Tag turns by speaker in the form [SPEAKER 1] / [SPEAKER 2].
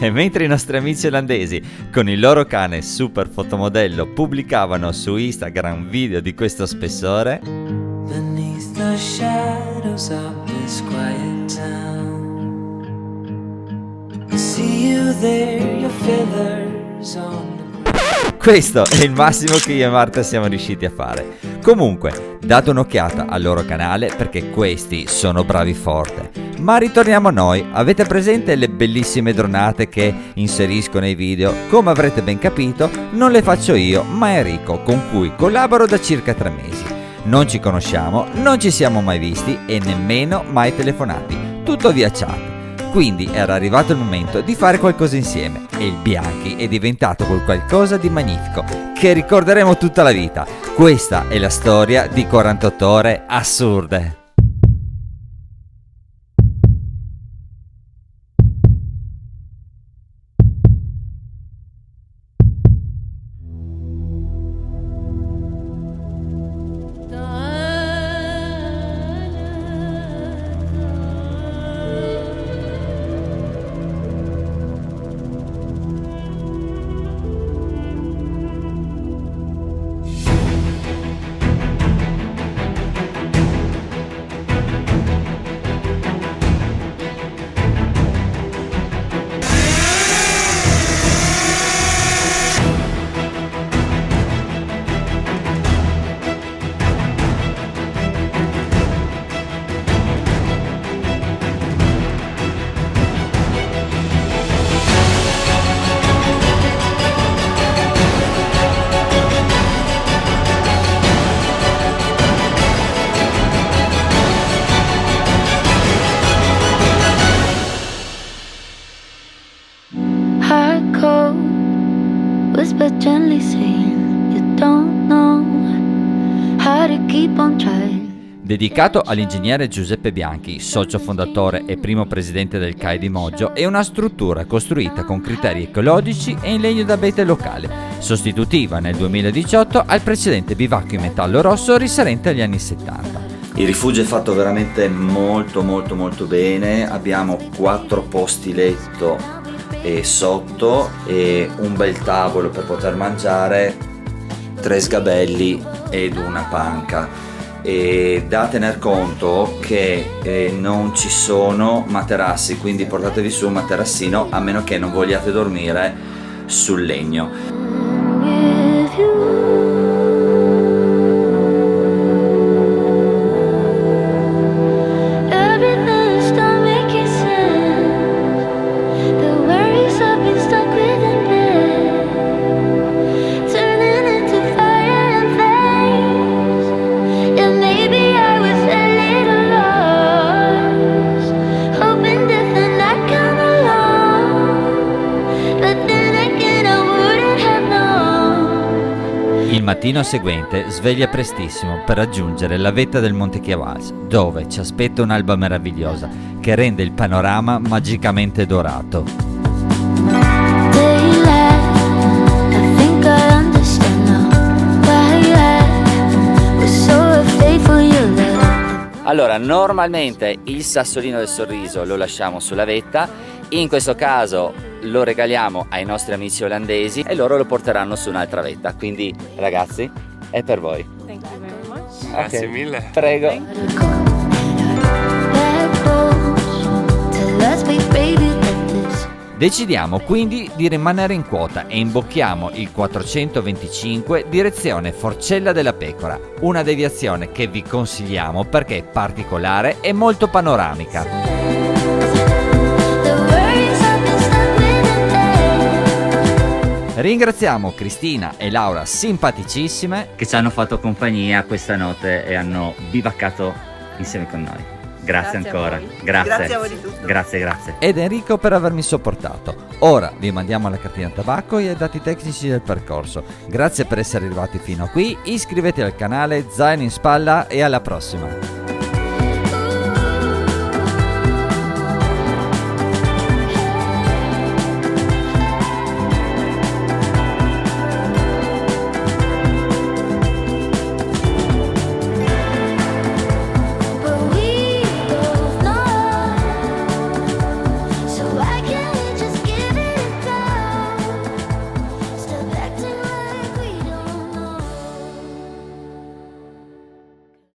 [SPEAKER 1] E mentre i nostri amici olandesi con il loro cane super fotomodello pubblicavano su Instagram video di questo spessore,
[SPEAKER 2] beneath the shadows of this quiet town, I see you there, your feathers on the ground.
[SPEAKER 1] questo è il massimo che io e Marta siamo riusciti a fare. Comunque, date un'occhiata al loro canale perché questi sono bravi forte. Ma ritorniamo a noi. Avete presente le bellissime dronate che inserisco nei video? Come avrete ben capito, non le faccio io, ma Enrico, con cui collaboro da circa 3 mesi. Non ci conosciamo, non ci siamo mai visti e nemmeno mai telefonati, tutto via chat. Quindi era arrivato il momento di fare qualcosa insieme e il Bianchi è diventato quel qualcosa di magnifico che ricorderemo tutta la vita. Questa è la storia di 48 ore assurde.
[SPEAKER 3] Whisper gently saying you don't know how to keep on trying.
[SPEAKER 1] Dedicato all'ingegnere Giuseppe Bianchi, socio fondatore e primo presidente del CAI di Moggio, è una struttura costruita con criteri ecologici e in legno d'abete locale, sostitutiva nel 2018 al precedente bivacco in metallo rosso risalente agli anni 70. Il rifugio è fatto veramente molto bene, abbiamo 4 posti letto e sotto e un bel tavolo per poter mangiare, 3 sgabelli ed una panca. E da tener conto che non ci sono materassi, quindi portatevi su un materassino a meno che non vogliate dormire sul legno. Il mattino seguente sveglia prestissimo per raggiungere la vetta del Monte Chiavas, dove ci aspetta un'alba meravigliosa che rende il panorama magicamente dorato. Allora, normalmente il sassolino del sorriso lo lasciamo sulla vetta, in questo caso lo regaliamo ai nostri amici olandesi e loro lo porteranno su un'altra vetta, quindi ragazzi è per voi.
[SPEAKER 4] Thank you very much.
[SPEAKER 5] Grazie mille.
[SPEAKER 1] Prego. Decidiamo quindi di rimanere in quota e imbocchiamo il 425 direzione Forcella della Pecora, una deviazione che vi consigliamo perché è particolare e molto panoramica. Ringraziamo Cristina e Laura simpaticissime che ci hanno fatto compagnia questa notte e hanno bivaccato insieme con noi. Grazie ancora.
[SPEAKER 4] a voi.
[SPEAKER 1] Grazie.
[SPEAKER 4] Grazie a voi di tutto.
[SPEAKER 1] Grazie. Ed Enrico per avermi sopportato. Ora vi mandiamo la cartina tabacco e ai dati tecnici del percorso. Grazie per essere arrivati fino a qui. Iscrivetevi al canale, zaino in spalla e alla prossima.